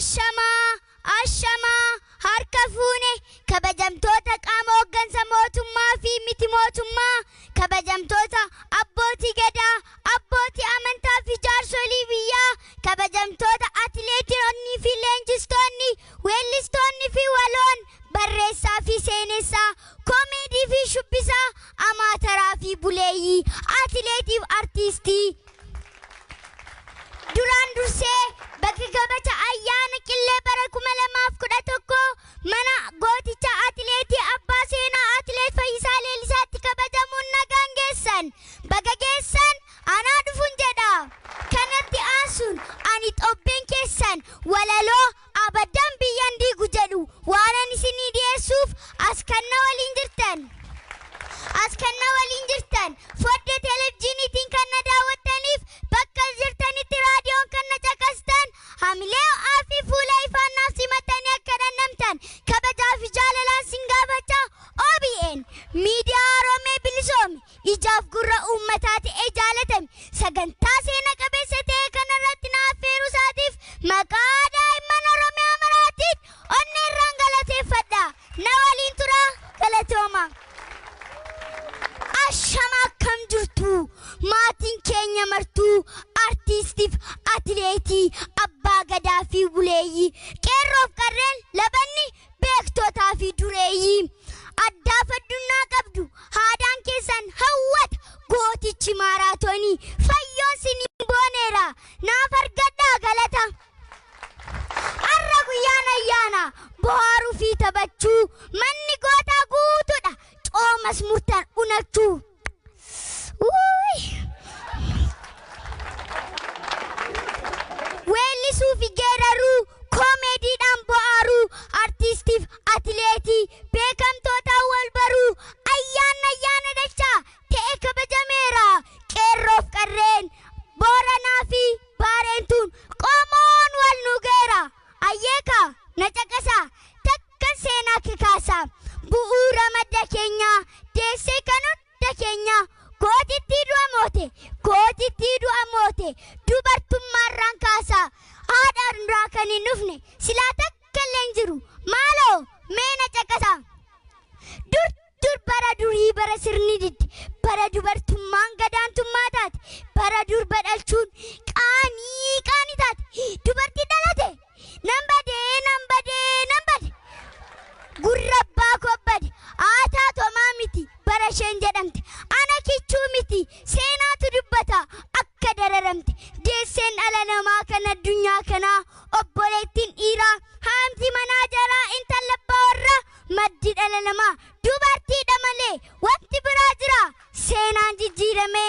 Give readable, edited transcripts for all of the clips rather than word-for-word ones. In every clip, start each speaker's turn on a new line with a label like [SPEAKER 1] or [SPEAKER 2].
[SPEAKER 1] Ashama harka fuune kabajamtoota qaama hooggansa mootummaa fi miti mootummaa kabajamtoota abbootii gadaa abbootii amantaa fi jaarsolii biyyaa kabajamtoota atileetonni fi leenjistoonni weellistoonni fi waloon barreessaa fi seenessaa komeedii fi shubbisaa amaataraa fi buleeyyii atileetiif artiistii duraan dursee bakka gabacha ayyaana qillee bara 2011 mana gooticha atileetii abbaa seenaa atileet Fayyisaa Leellisaatti kabajamuun nagaan geessan baga geessan anaa dhufuun jedha kanatti aansuun ani xobbeen keessan walaloo abadan biyyan diigu jedhu waanan isinii dhiyeessuuf as kanna waliin jirtan fodde televiziiniitiin kan na daawwattaniif bakka jirtanitti raadiyoon kan na caqastan hamilee ho'aa fi fuula ifaannaaf simatanii akka dhandhamtan kabajaa fi jaalalaan sin gaafachaa OBN miidiyaa Oromoo bilisoome ijaaf gurra uummataa ta'ee jaalatame sagantaa seena qabeessa ta'e kanarratti na affeeruu isaatiif maqaa daa'imman Oromiyaa maraatiin onneerraan galateeffadha na waliin tura galatooma. Ashama akkam jirtu maatiin keenya martuu artiistiif atileetii abbaa gadaa fi buleeyyii qeerroof qarreen labanni beektootaa fi dureeyyii addaaf addunyaa qabdu haadaan keessan hawwata gootichi maaraatoonii fayyoon siniin booneera naaf argadhaa galata har'a guyyaan ayyaana bohaaruu fi taphachuu manni gootaa guutuudha Omas murtan unachuu weellisuu fi geeraruu komeediidhaan bo'aaruu artiistiif atileetii beekamtootaan wal baruu ayyaana dachaa ta'e kabajameera qeerroof qarreen booranaa fi baareentuun qomoon wal nu geera ayyeeka na caqasaa takkan seenaa kikaasaa bu'uura madda keenya deessee kan hunda keenya gootittii du'a moote dubartummaarraan kaasaa haadhaan duraa kan hin dhufne silaa takka illee hin jiru maaloo meena caqasaa dur bara durii bara sirni didde bara dubartummaan gadaantummaa taate bara dur badhalchuun qaanii taate dubartii dhalate nan badee gurrabbaa kobbade aataa tomaa miti bara isheen jedhamte ana kichuu miti seenaatu dubbata akka dararamte deesseen dhala namaa kan addunyaa kanaa obboleettiin dhiiraa haamti manaa jaraa intala abbaa warraa maddi dhala namaa dubartiidha malee wanti biraa jira seenaan jijjiirame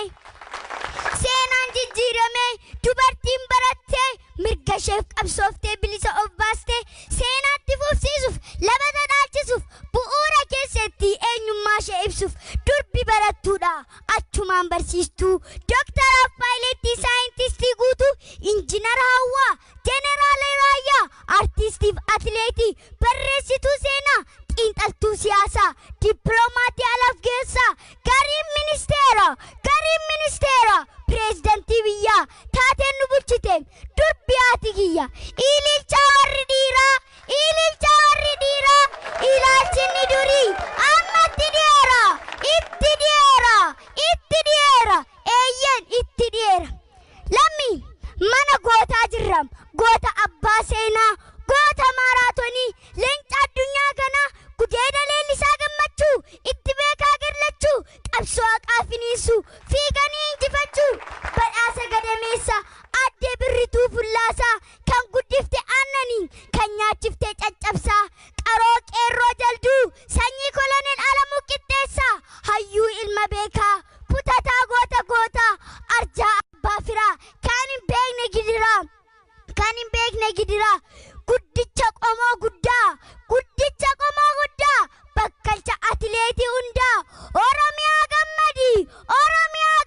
[SPEAKER 1] dubartiin barattee mirga isheef qabsooftee bilisa of baastee seenaatti fufsiisuuf labata dhaalchisuuf bu'uura keessatti eenyummaa ishee ibsuuf durbi barattuudha achumaan barsiistuu doktaraaf paayilettii saayintistii guutuu injiinara hawwaa jeneraala raayyaa artiistiif atileetii barreessituu seenaa xiinxaltuu siyaasaa dippiloomatii alaaf geessaa gariin ministeera pireezidantii biyyaa taateen nu bulchite durbi haati kiyya ililcha warri dhiiraa ilaalchinni durii ammatti dhiyeera eeyyen itti dhiyeera lammii mana gootaa jirram goota abbaa seenaa goota maaraatoonii leenca addunyaa kanaa gudeeda leellisaa gammachuu itti beekaa girlachuu qabsoo haqaa finiisuu fiiganii injifachuu badhaasa gadameessa addee birrituu fullaasaa kan guddifte aannanii kan nyaachifte caccabsaa qaroo qeerroo jalduu sanyii koloneel Alamuu Qixxeessaa hayyuu ilma beekaa kutataa goota arjaa abbaa firaa kan hin beekne gidiraa guddicha qomoo guddaa bakkalcha atileetii hundaa Oromiyaa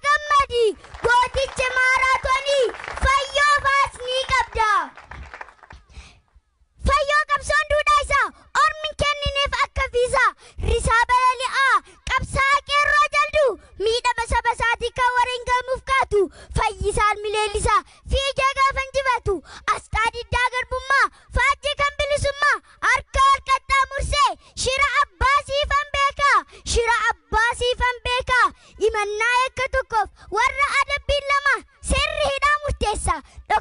[SPEAKER 1] gammadi gooticha maaraatoonii fayyoo baasnii qabda fayyoo qabsoon duudhaa isaa ormi kennineef akka fiisaa risaa balali'aa qabsaa qeerroo jalduu miidhama saba isaatii kan warreen gamuuf kaatu fayyisaan mileellisaa fiigee gaafa injifatu asxaa diddaa garbummaa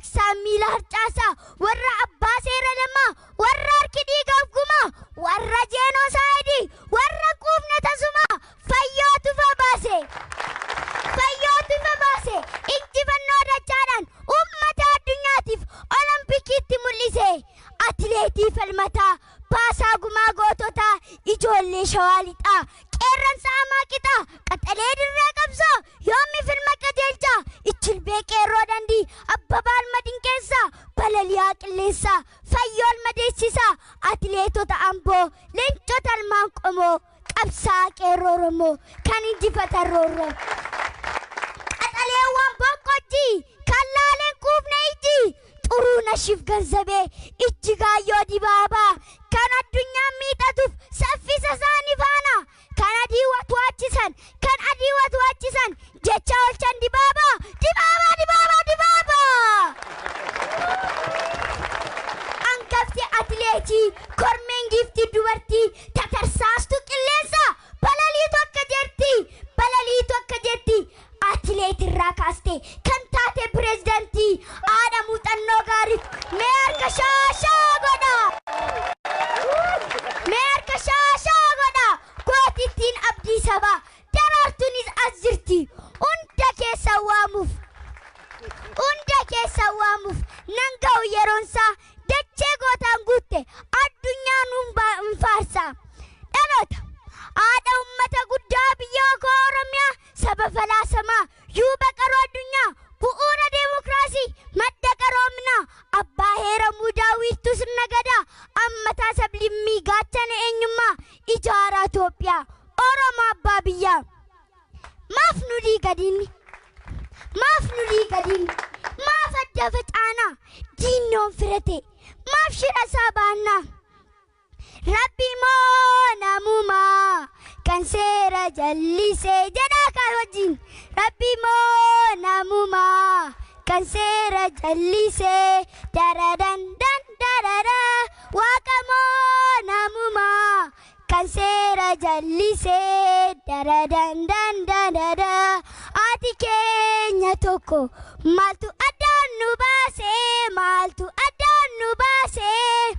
[SPEAKER 1] Baqsaa miila harcaasaa warra abbaa seera lamaa warra harki dhiigaaf gumaa warra jeenoosaayidii warra quufne tasumaa fayyootu fabaase injifannoo dachaadhaan uummata addunyaatiif Oloompikiitti mul'ise atileetii falmataa baasaa gumaa goototaa ijoollee shawaa lixaa qeerransa hamaa qixaa qaxalee dirree qabsoo yoommi filma qajeelchaa ichilbee qeerroo dandii abbabaan madinkeessaa balaliyaa qilleessaa fayyool madeessisaa atileetota amboo leencota almaan qomoo qabsaa qeerroo oromoo kan injifatan roorroo qaxaleewwan boqqojjii kan laaleen quufne ijji xuruu nashiif ganzabee ijji gaayyoo dibaabaa kan addunyaan miidhatuuf saffisa isaanii faana kan adii watu achisan jecha olchan dibaabaa angafti atileetii kormeen giftii dubartii tatarsaastu qilleensa balaliitu akka jetti atileetirraa kaaste kan taate pireezidantii haadha muuxannoo gaarii mee harka shaashaa godha gootittiin abdii sabaa daraartuunis as jirti hunda keessa waamuuf nan ga'u yeroonsaa dachee gootaan guutte addunyaan faarsaa dhaloota haadha ummata guddaa biyya koo Oromiyaa saba falaasamaa yuuba qaroo addunyaa bu'uura deemokiraasii madda qaroominaa abbaa heera muudaa wiirtuu sirna gadaa ammataa sablimmii gaachana eenyummaa ijaaraa Itoophiyaa Oromoo abbaa biyyaa maaf nu dhiigadinni maaf adda facaanaa diinnoon firate maaf shira isaa baannaa Rabbi moo namumaa kan seera jallisee jedhaa kan wajjin Rabbi moo namumaa kan seera jallisee daradan darara waaqa moo namumaa kan seera jallisee daradan darara ati keenya tokko maaltu addaan nu baasee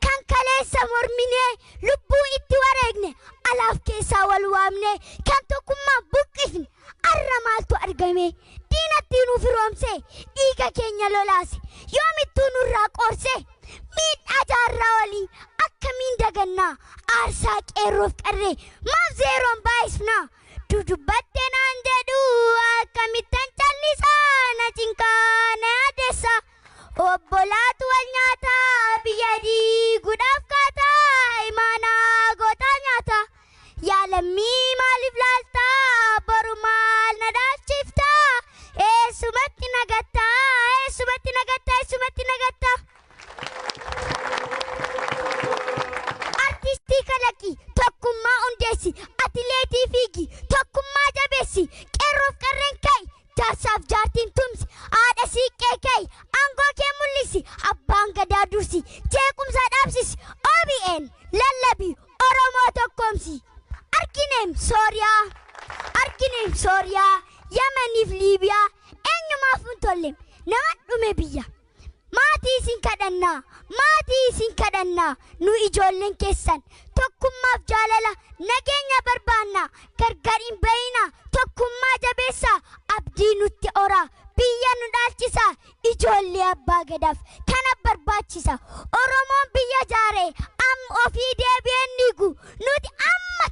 [SPEAKER 1] kan kaleessa mormine lubbuu itti wareegne alaaf keessaa wal waamne kan tokkummaa buqqifne arra maaltu argame diinatti nu firoomse dhiiga keenya lolaase yoomittuu nurraa qoorse miidhaa jaarraa olii akkamiin dagannaa aarsaa qeerroof qarree maaf zeeroon baay'isnaa dudubbattee naan jedhu akkamittan callisaa na cinqaa na yaadeessa obbolaatu wal nyaataa biyya diiguudhaaf kaataa imaanaa gootaa nyaata yaalammii maaliif laaltaa boru maal na dhaalchiftaa eessumatti nagattaa artistii kalaqii tokkummaa hundeessi atileetii fiigi tokkummaa jabeessi qeerroof qarreen kaa'i jaarsaaf jaartiin tumsi haadha siiqqee kaa'i aangoo kee mul'isi abbaan gadaa dursi jeequmsa dhaabsisi OBN lallabi Oromoo tokkoomsi argineem Sooriyaa Yemeniif Liibiyaa eenyumaaf hin tolle nama dhume biyya maatii isin kadhannaa nu ijoolleen keessan tokkummaaf jaalala nageenya barbaannaa gargar hin bayinaa tokkummaa jabeessaa abdii nutti oraa biyya nu dhaalchisaa ijoollee abbaa gadaaf kana barbaachisa Oromoon biyya jaaree ofii deebi'een dhiigu nuti amma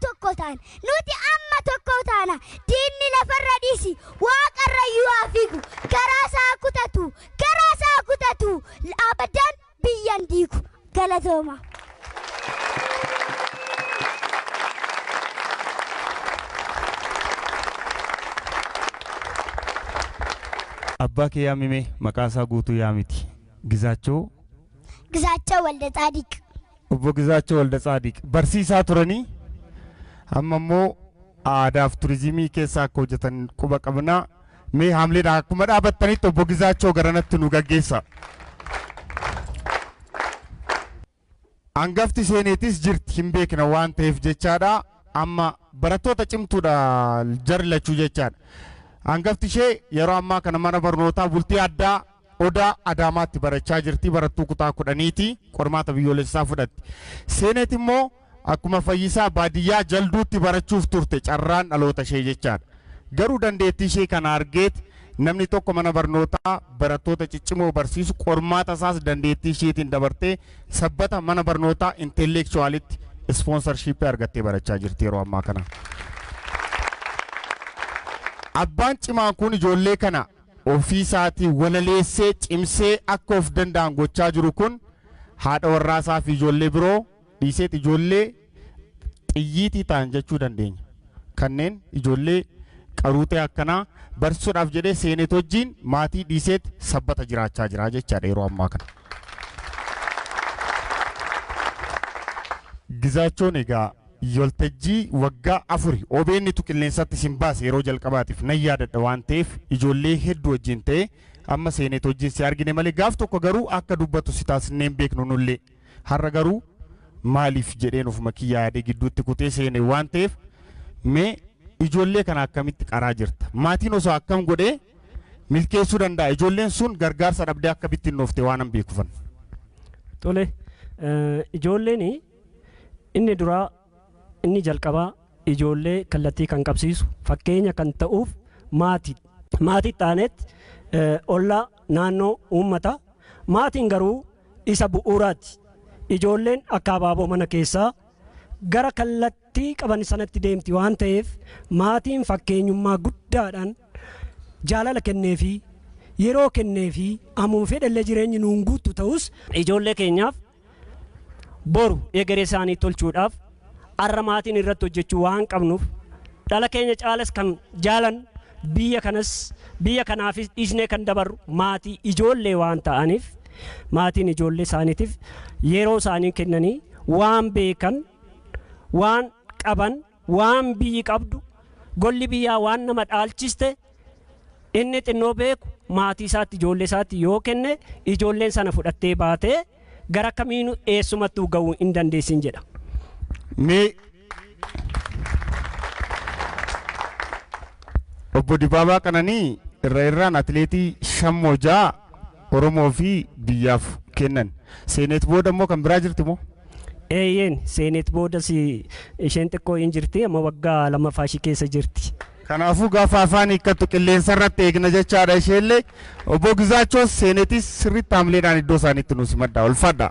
[SPEAKER 1] tokko taana diinni lafarra dhiisi waaqarra haa fiigu garaasaa kutatu abadaan biyyan diigu galatooma.
[SPEAKER 2] Abbaa kee yaamime maqaasaa guutuu yaamiti. Gizaachoo
[SPEAKER 1] Walda Tsaadiq.
[SPEAKER 2] Obbo Gizaachoo Walda Tsaadiq barsiisaa turanii amma immoo aadaaf turizimii keessaa akka hojjetan quba qabnaa. Mee haamleedha akkuma dhaabattanitti obbo Gizaachoo garanatti nu gaggeessa. Hangafti seeneetis jirti hin beekna waan ta'eef jechaadha. Amma barattoota cimtuudha jarri lachuu jechaadha. Hangafti ishee yeroo ammaa kana mana barnootaa bultii addaa Odaa Adaamaatti barachaa jirti barattuu kutaa 10ti qormaata biyyoolessaa fudhatti. Seenet immoo akkuma Fayyisaa baadiyyaa jalduutti barachuuf turte carraan dhaloota ishee jechaadha. Garuu dandeettii ishee kana argeet namni tokko mana barnootaa barattoota ciccimoo barsiisu qormaata isaas dandeettii isheetiin dabartee sabbata mana barnootaa intellectualitti sponsorship argattee barachaa jirti yeroo ammaa kana. Abbaan cimaan kun ijoollee kana ofii isaatii walaleessee cimsee akka of danda'an gochaa jiru kun haadha warraasaa fi ijoollee biroo dhiiseet ijoollee xiyyiitii ta'an jechuu dandeenya. Kanneen ijoollee qaruutee akkanaa barsiisuudhaaf jedhee Seenet wajjin maatii dhiiseet sabbata jiraachaa jira jechaadha yeroo ammaa kana. Gizaachoon egaa yoltajjii waggaa 4 OBN tu qilleensatti isin baase yeroo jalqabaatiif nan yaadadha waan ta'eef ijoollee hedduu wajjin ta'e amma Seenet wajjin si argine malee gaaf tokko garuu akka dubbatu si taasisneen beeknu nullee har'a garuu maaliif jedheen ofuma kiyyaa yaadee gidduutti kutee seene waan ta'eef mee ijoollee kana akkamitti qaraa jirta maatiin osoo akkam godhee milkeessuu danda'a ijoolleen sun gargaarsa dhabdee akka bittiin noofte waan an beekufan.
[SPEAKER 3] Tole ijoolleen inni duraa inni jalqabaa ijoollee kallattii kan qabsiisu fakkeenya kan ta'uuf maatii taanet ollaa naannoo uummata maatiin garuu isa bu'uuraati. Ijoolleen akka abaaboo mana keessaa gara kallattii qaban sanatti deemti waan ta'eef maatiin fakkeenyummaa guddaadhaan jaalala kenneefi yeroo kenneefi ammuma fedhallee jireenyi nuun guutu ta'us ijoollee keenyaaf boru egeree isaanii tolchuudhaaf arra maatiin irratti hojjechuu waan qabnuuf dhala keenya caalas kan jaalan biyya kanaafis dhiisnee kan dabarru maatii ijoollee waan ta'aniif maatiin ijoollee isaaniitiif yeroo isaanii kennanii waan beekan waan qaban waan biyyi qabdu golli biyyaa waan nama dhaalchiste inni xinnoo beeku maatii isaatti ijoollee isaatti yoo kenne ijoolleen sana fudhattee baatee gara kamiinu eessumattuu ga'uu hin dandeessin jedha.
[SPEAKER 2] Obbo Dibaabaa Qananii irraan atileetii Shammojaa Oromoo fi biyyaaf kennan. Seenet booda immoo kan biraa jirti moo?
[SPEAKER 3] Eeyyeen Seenet booda isheen xiqqoo hin jirti amma waggaa 2 ishee keessa jirti.
[SPEAKER 2] Kanaafuu gaafa afaan hiikkattu qilleensa irratti eegna jechaadha isheellee obbo Gizaachoos Seenetis sirriitti haamleedhaan iddoo isaaniitti nuus madda ulfaadha.